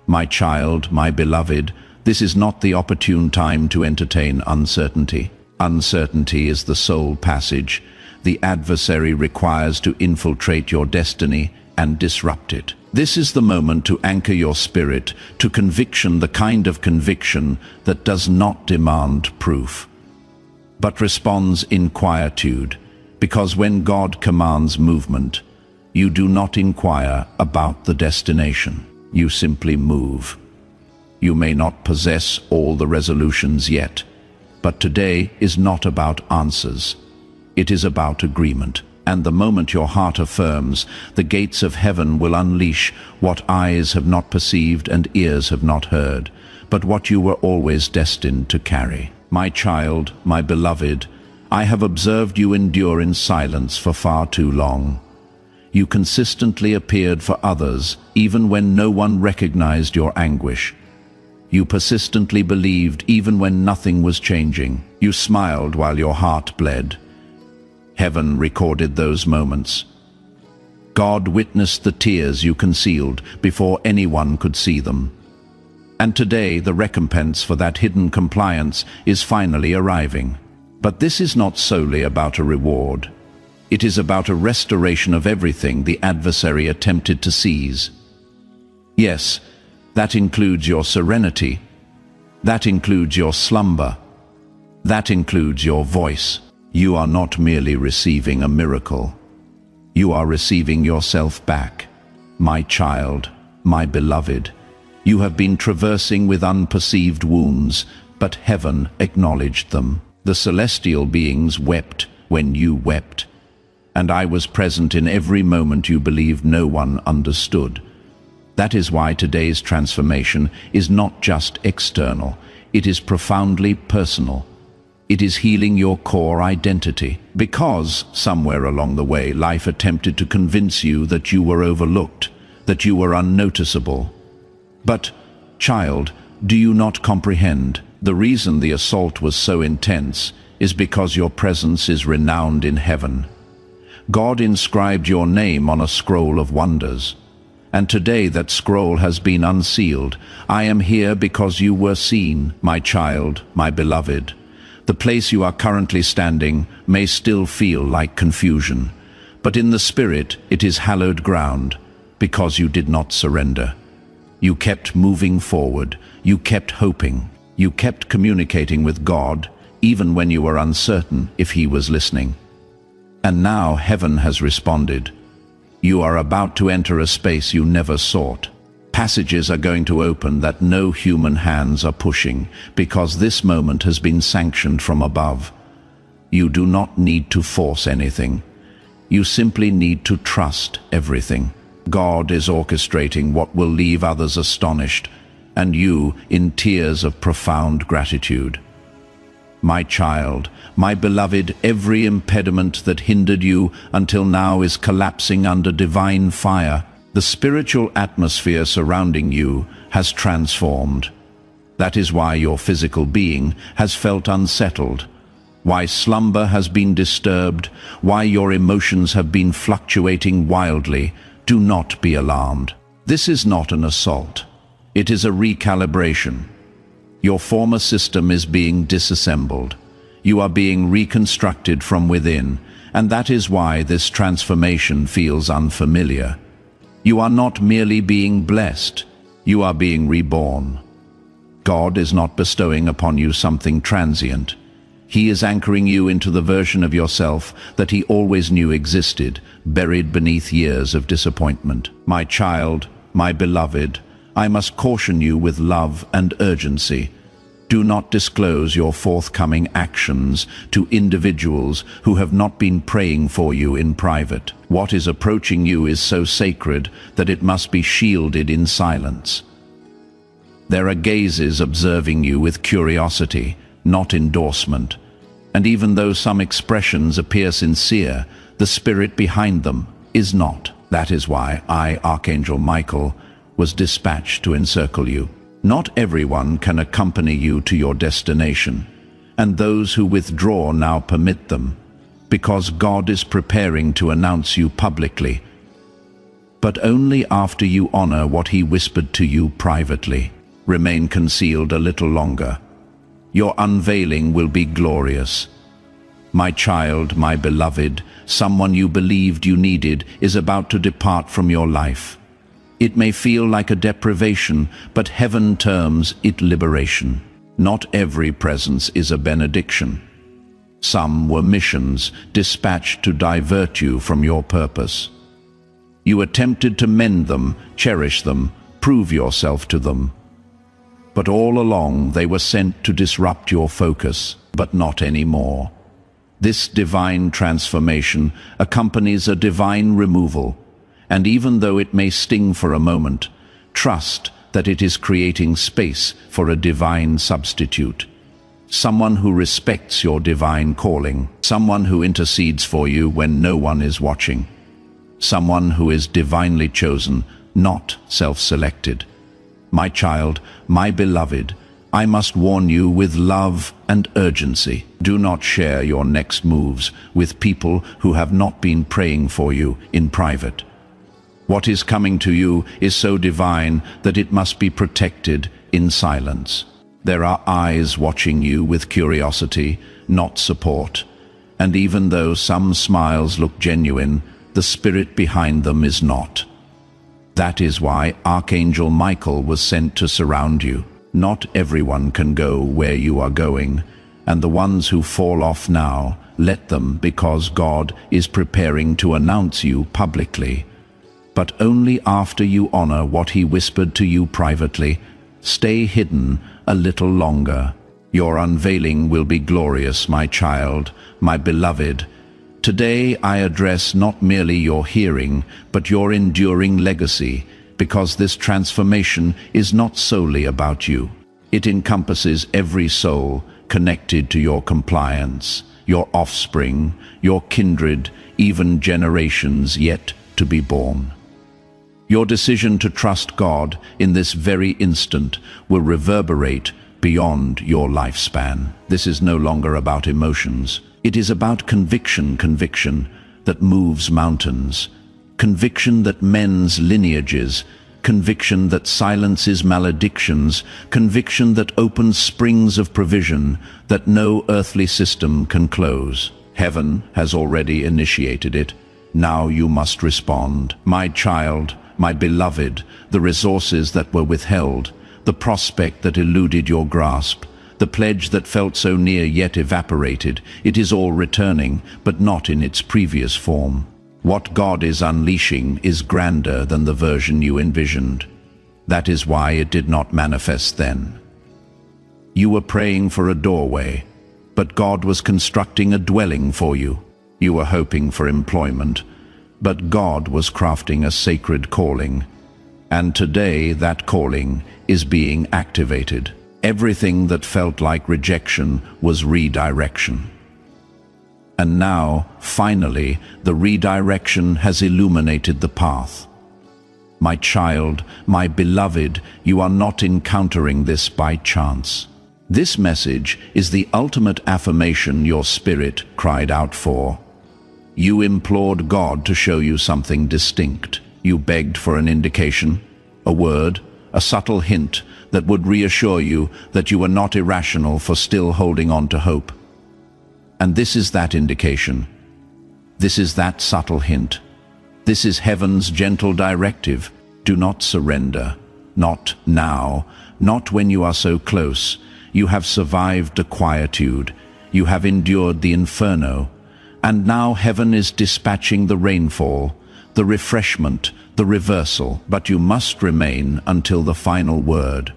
S1: My child, my beloved, this is not the opportune time to entertain uncertainty. Uncertainty is the soul passage the adversary requires to infiltrate your destiny and disrupt it. This is the moment to anchor your spirit to conviction, the kind of conviction that does not demand proof, but responds in quietude. Because when God commands movement, you do not inquire about the destination. You simply move. You may not possess all the resolutions yet, but today is not about answers. It is about agreement. And the moment your heart affirms, the gates of heaven will unleash what eyes have not perceived and ears have not heard, but what you were always destined to carry. My child, my beloved, I have observed you endure in silence for far too long. You consistently appeared for others, even when no one recognized your anguish. You persistently believed even when nothing was changing. You smiled while your heart bled. Heaven recorded those moments. God witnessed the tears you concealed before anyone could see them. And today the recompense for that hidden compliance is finally arriving. But this is not solely about a reward. It is about a restoration of everything the adversary attempted to seize. Yes, that includes your serenity. That includes your slumber. That includes your voice. You are not merely receiving a miracle. You are receiving yourself back. My child, my beloved, you have been traversing with unperceived wounds, but heaven acknowledged them. The celestial beings wept when you wept, and I was present in every moment you believed no one understood. That is why today's transformation is not just external, it is profoundly personal. It is healing your core identity, because somewhere along the way life attempted to convince you that you were overlooked, that you were unnoticeable. But, child, do you not comprehend? The reason the assault was so intense is because your presence is renowned in heaven. God inscribed your name on a scroll of wonders. And today that scroll has been unsealed. I am here because you were seen, my child, my beloved. The place you are currently standing may still feel like confusion, but in the spirit it is hallowed ground, because you did not surrender. You kept moving forward, you kept hoping, you kept communicating with God, even when you were uncertain if He was listening. And now heaven has responded. You are about to enter a space you never sought. Passages are going to open that no human hands are pushing, because this moment has been sanctioned from above. You do not need to force anything. You simply need to trust everything. God is orchestrating what will leave others astonished, and you in tears of profound gratitude. My child, my beloved, every impediment that hindered you until now is collapsing under divine fire. The spiritual atmosphere surrounding you has transformed. That is why your physical being has felt unsettled, why slumber has been disturbed, why your emotions have been fluctuating wildly. Do not be alarmed. This is not an assault. It is a recalibration. Your former system is being disassembled. You are being reconstructed from within, and that is why this transformation feels unfamiliar. You are not merely being blessed, you are being reborn. God is not bestowing upon you something transient. He is anchoring you into the version of yourself that He always knew existed, buried beneath years of disappointment. My child, my beloved, I must caution you with love and urgency. Do not disclose your forthcoming actions to individuals who have not been praying for you in private. What is approaching you is so sacred that it must be shielded in silence. There are gazes observing you with curiosity, not endorsement. And even though some expressions appear sincere, the spirit behind them is not. That is why I, Archangel Michael, was dispatched to encircle you. Not everyone can accompany you to your destination, and those who withdraw now permit them, because God is preparing to announce you publicly, but only after you honor what He whispered to you privately. Remain concealed a little longer. Your unveiling will be glorious. My child, my beloved, someone you believed you needed is about to depart from your life. It may feel like a deprivation, but heaven terms it liberation. Not every presence is a benediction. Some were missions dispatched to divert you from your purpose. You attempted to mend them, cherish them, prove yourself to them. But all along they were sent to disrupt your focus, but not anymore. This divine transformation accompanies a divine removal. And even though it may sting for a moment, trust that it is creating space for a divine substitute. Someone who respects your divine calling. Someone who intercedes for you when no one is watching. someone who is divinely chosen, not self-selected. My child, my beloved, I must warn you with love and urgency. Do not share your next moves with people who have not been praying for you in private. What is coming to you is so divine that it must be protected in silence. There are eyes watching you with curiosity, not support. And even though some smiles look genuine, the spirit behind them is not. That is why Archangel Michael was sent to surround you. Not everyone can go where you are going, and the ones who fall off now, let them, because God is preparing to announce you publicly. But only after you honor what he whispered to you privately. Stay hidden a little longer. Your unveiling will be glorious, my child, my beloved. Today I address not merely your hearing, but your enduring legacy, because this transformation is not solely about you. It encompasses every soul connected to your compliance, your offspring, your kindred, even generations yet to be born. Your decision to trust God in this very instant will reverberate beyond your lifespan. This is no longer about emotions. It is about conviction that moves mountains, conviction that mends lineages, conviction that silences maledictions, conviction that opens springs of provision that no earthly system can close. Heaven has already initiated it. Now you must respond. My child, my beloved, the resources that were withheld, the prospect that eluded your grasp, the pledge that felt so near yet evaporated, it is all returning, but not in its previous form. What God is unleashing is grander than the version you envisioned. That is why it did not manifest then. You were praying for a doorway, but God was constructing a dwelling for you. You were hoping for employment, but God was crafting a sacred calling. And today that calling is being activated. Everything that felt like rejection was redirection. And now, finally, the redirection has illuminated the path. My child, my beloved, you are not encountering this by chance. This message is the ultimate affirmation your spirit cried out for. You implored God to show you something distinct. You begged for an indication, a word, a subtle hint that would reassure you that you were not irrational for still holding on to hope. And this is that indication. This is that subtle hint. This is heaven's gentle directive. Do not surrender. Not now. Not when you are so close. You have survived the quietude. You have endured the inferno. And now heaven is dispatching the rainfall, the refreshment, the reversal. But you must remain until the final word.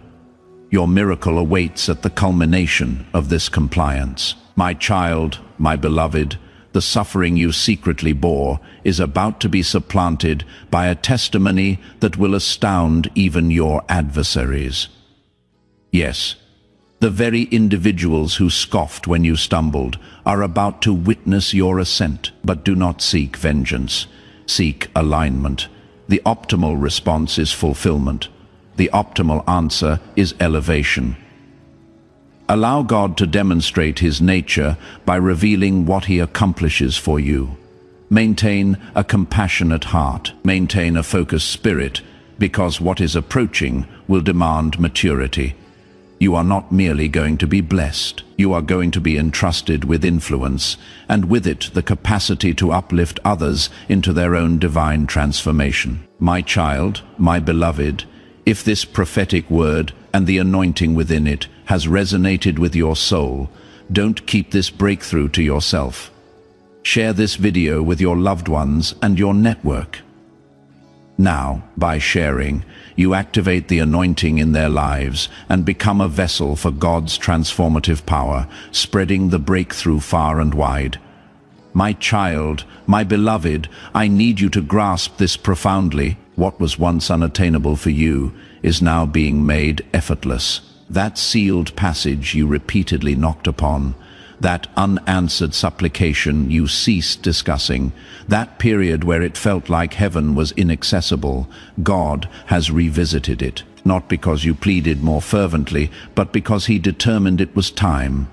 S1: Your miracle awaits at the culmination of this compliance. My child, my beloved, the suffering you secretly bore is about to be supplanted by a testimony that will astound even your adversaries. Yes, the very individuals who scoffed when you stumbled are about to witness your ascent. But do not seek vengeance. Seek alignment. The optimal response is fulfillment. The optimal answer is elevation. Allow God to demonstrate his nature by revealing what he accomplishes for you. Maintain a compassionate heart. Maintain a focused spirit, because what is approaching will demand maturity. You are not merely going to be blessed. You are going to be entrusted with influence, and with it the capacity to uplift others into their own divine transformation. My child, my beloved, if this prophetic word and the anointing within it has resonated with your soul, don't keep this breakthrough to yourself. Share this video with your loved ones and your network. Now, by sharing, you activate the anointing in their lives and become a vessel for God's transformative power, spreading the breakthrough far and wide. My child, my beloved, I need you to grasp this profoundly. What was once unattainable for you is now being made effortless. That sealed passage you repeatedly knocked upon, that unanswered supplication you ceased discussing, that period where it felt like heaven was inaccessible, God has revisited it, not because you pleaded more fervently, but because he determined it was time.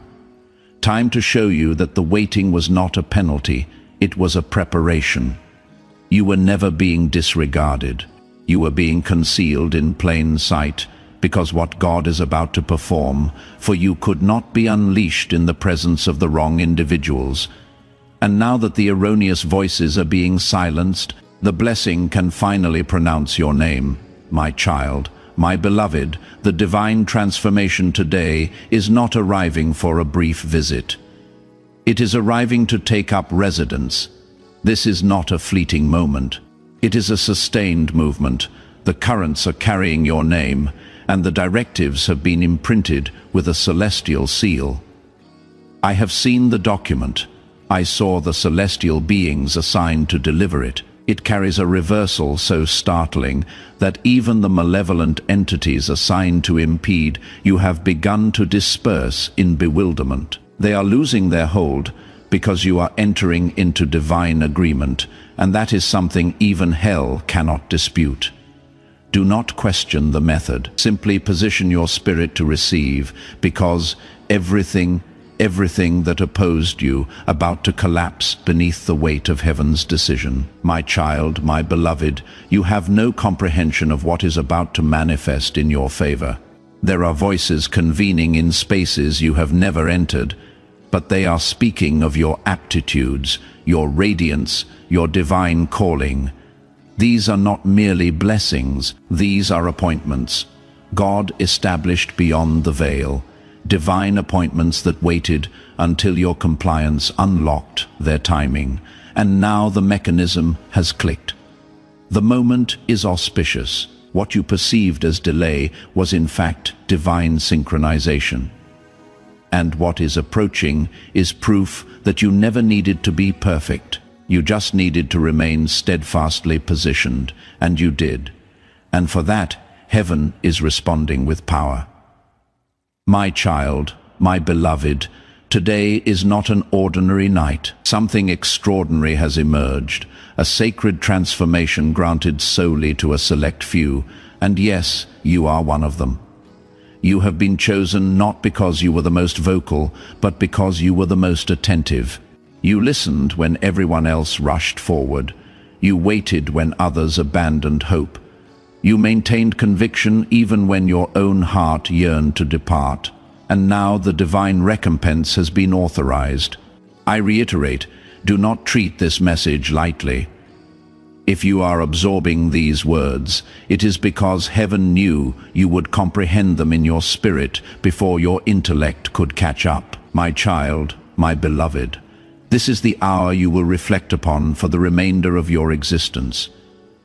S1: Time to show you that the waiting was not a penalty, it was a preparation. You were never being disregarded. You were being concealed in plain sight, because what God is about to perform for you could not be unleashed in the presence of the wrong individuals. And now that the erroneous voices are being silenced, the blessing can finally pronounce your name. My child, my beloved, the divine transformation today is not arriving for a brief visit. It is arriving to take up residence. This is not a fleeting moment. It is a sustained movement. The currents are carrying your name, and the directives have been imprinted with a celestial seal. I have seen the document. I saw the celestial beings assigned to deliver it. It carries a reversal so startling that even the malevolent entities assigned to impede you have begun to disperse in bewilderment. They are losing their hold because you are entering into divine agreement, and that is something even hell cannot dispute. Do not question the method. Simply position your spirit to receive, because everything that opposed you about to collapse beneath the weight of heaven's decision. My child, my beloved, you have no comprehension of what is about to manifest in your favor. There are voices convening in spaces you have never entered, but they are speaking of your aptitudes, your radiance, your divine calling. These are not merely blessings, these are appointments. God established beyond the veil, divine appointments that waited until your compliance unlocked their timing, and now the mechanism has clicked. The moment is auspicious. What you perceived as delay was in fact divine synchronization. And what is approaching is proof that you never needed to be perfect. You just needed to remain steadfastly positioned, and you did. And for that, heaven is responding with power. My child, my beloved, today is not an ordinary night. Something extraordinary has emerged, a sacred transformation granted solely to a select few, and yes, you are one of them. You have been chosen not because you were the most vocal, but because you were the most attentive. You listened when everyone else rushed forward. You waited when others abandoned hope. You maintained conviction even when your own heart yearned to depart. And now the divine recompense has been authorized. I reiterate, do not treat this message lightly. If you are absorbing these words, it is because heaven knew you would comprehend them in your spirit before your intellect could catch up. My child, my beloved, this is the hour you will reflect upon for the remainder of your existence.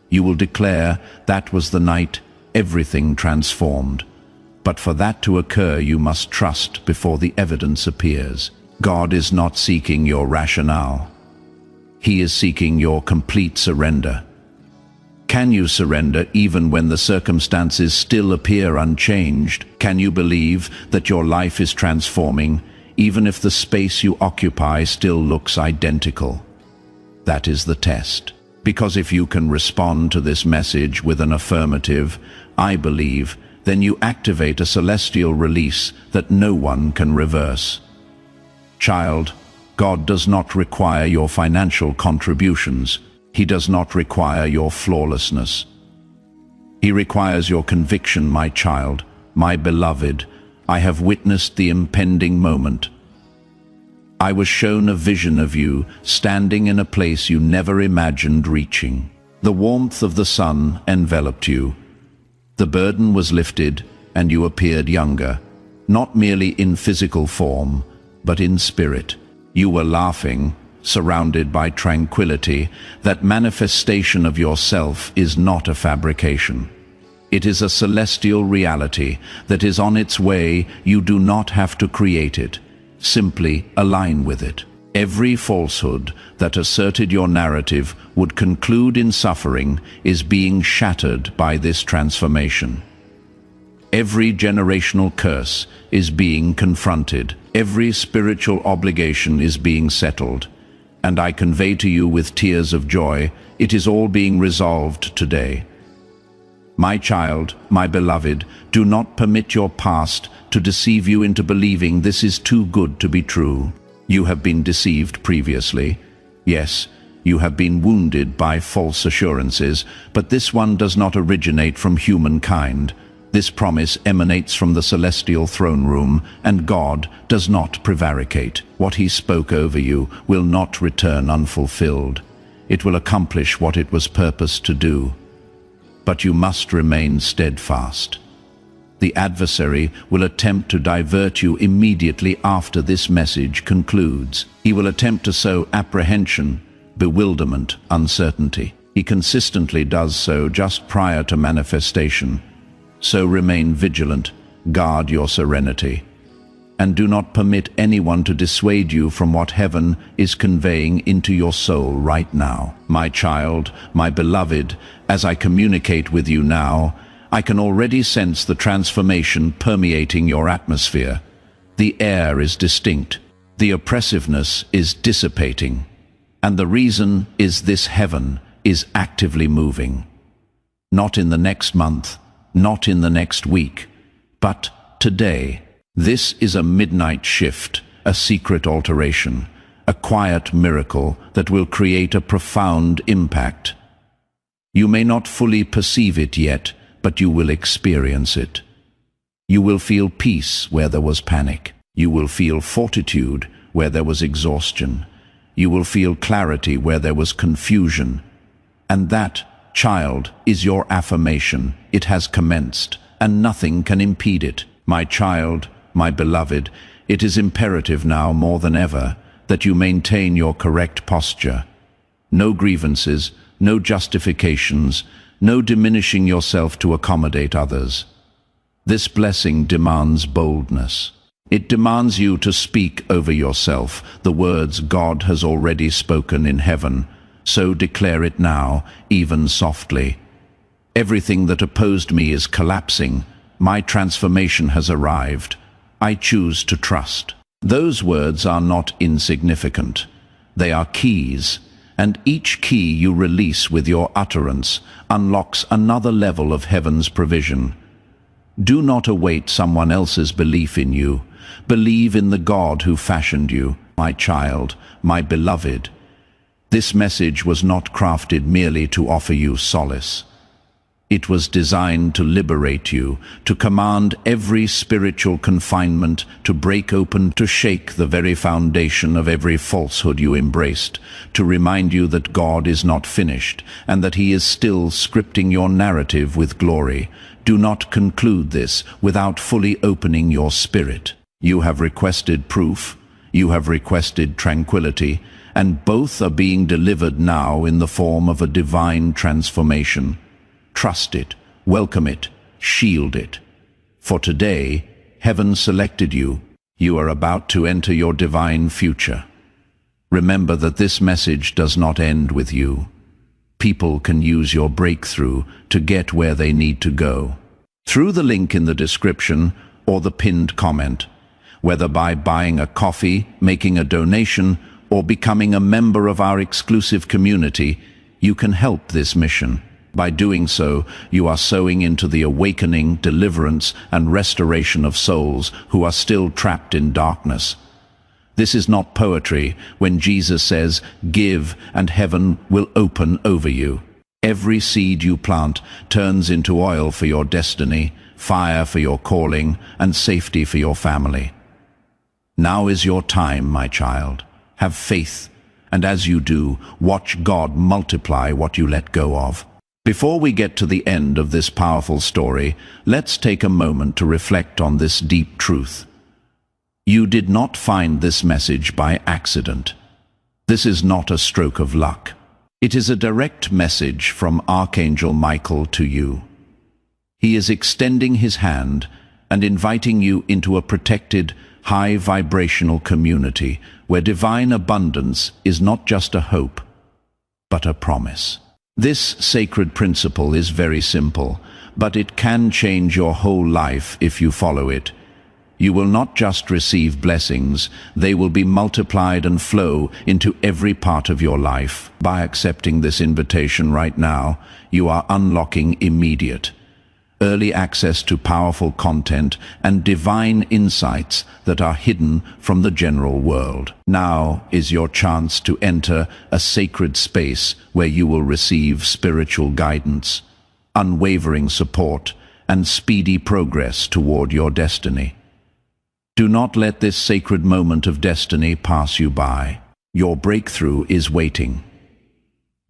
S1: You will declare that was the night everything transformed. But for that to occur, you must trust before the evidence appears. God is not seeking your rationale. He is seeking your complete surrender. Can you surrender even when the circumstances still appear unchanged? Can you believe that your life is transforming, even if the space you occupy still looks identical? That is the test. Because if you can respond to this message with an affirmative, I believe, then you activate a celestial release that no one can reverse. Child, God does not require your financial contributions. He does not require your flawlessness. He requires your conviction, my child, my beloved. I have witnessed the impending moment. I was shown a vision of you standing in a place you never imagined reaching. The warmth of the sun enveloped you. The burden was lifted, and you appeared younger, not merely in physical form, but in spirit. You were laughing, surrounded by tranquility. That manifestation of yourself is not a fabrication. It is a celestial reality that is on its way. You do not have to create it. Simply align with it. Every falsehood that asserted your narrative would conclude in suffering is being shattered by this transformation. Every generational curse is being confronted. Every spiritual obligation is being settled. And I convey to you with tears of joy, it is all being resolved today. My child, my beloved, do not permit your past to deceive you into believing this is too good to be true. You have been deceived previously. Yes, you have been wounded by false assurances, but this one does not originate from humankind. This promise emanates from the celestial throne room, and God does not prevaricate. What he spoke over you will not return unfulfilled. It will accomplish what it was purposed to do. But you must remain steadfast. The adversary will attempt to divert you immediately after this message concludes. He will attempt to sow apprehension, bewilderment, uncertainty. He consistently does so just prior to manifestation. So remain vigilant, guard your serenity, and do not permit anyone to dissuade you from what heaven is conveying into your soul right now. My child, my beloved, as I communicate with you now, I can already sense the transformation permeating your atmosphere. The air is distinct, the oppressiveness is dissipating, and the reason is this: heaven is actively moving. Not in the next month, not in the next week, but today. This is a midnight shift, a secret alteration, a quiet miracle that will create a profound impact. You may not fully perceive it yet, but you will experience it. You will feel peace where there was panic. You will feel fortitude where there was exhaustion. You will feel clarity where there was confusion. And that, child, is your affirmation. It has commenced, and nothing can impede it. My child, my beloved, it is imperative now more than ever that you maintain your correct posture. No grievances, no justifications, no diminishing yourself to accommodate others. This blessing demands boldness. It demands you to speak over yourself the words God has already spoken in heaven. So declare it now, even softly. Everything that opposed me is collapsing. My transformation has arrived. I choose to trust. Those words are not insignificant. They are keys, and each key you release with your utterance unlocks another level of heaven's provision. Do not await someone else's belief in you. Believe in the God who fashioned you, my child, my beloved. This message was not crafted merely to offer you solace. It was designed to liberate you, to command every spiritual confinement, to break open, to shake the very foundation of every falsehood you embraced, to remind you that God is not finished, and that He is still scripting your narrative with glory. Do not conclude this without fully opening your spirit. You have requested proof, you have requested tranquility, and both are being delivered now in the form of a divine transformation. Trust it, welcome it, shield it. For today, heaven selected you. You are about to enter your divine future. Remember that this message does not end with you. People can use your breakthrough to get where they need to go. Through the link in the description or the pinned comment, whether by buying a coffee, making a donation, or becoming a member of our exclusive community, you can help this mission. By doing so, you are sowing into the awakening, deliverance, and restoration of souls who are still trapped in darkness. This is not poetry when Jesus says, "Give, and heaven will open over you." Every seed you plant turns into oil for your destiny, fire for your calling, and safety for your family. Now is your time, my child. Have faith, and as you do, watch God multiply what you let go of. Before we get to the end of this powerful story, let's take a moment to reflect on this deep truth. You did not find this message by accident. This is not a stroke of luck. It is a direct message from Archangel Michael to you. He is extending his hand and inviting you into a protected, high-vibrational community where divine abundance is not just a hope, but a promise. This sacred principle is very simple, but it can change your whole life if you follow it. You will not just receive blessings, they will be multiplied and flow into every part of your life. By accepting this invitation right now, you are unlocking immediate, early access to powerful content and divine insights that are hidden from the general world. Now is your chance to enter a sacred space where you will receive spiritual guidance, unwavering support, and speedy progress toward your destiny. Do not let this sacred moment of destiny pass you by. Your breakthrough is waiting.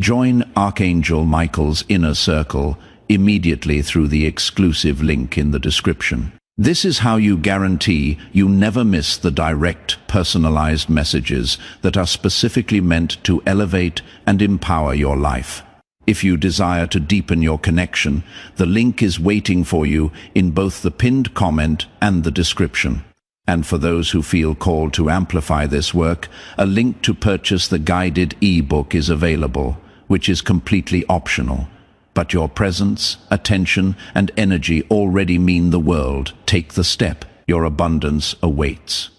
S1: Join Archangel Michael's inner circle immediately through the exclusive link in the description. This is how you guarantee you never miss the direct, personalized messages that are specifically meant to elevate and empower your life. If you desire to deepen your connection, the link is waiting for you in both the pinned comment and the description. And for those who feel called to amplify this work, a link to purchase the guided e-book is available, which is completely optional. But your presence, attention, and energy already mean the world. Take the step. Your abundance awaits.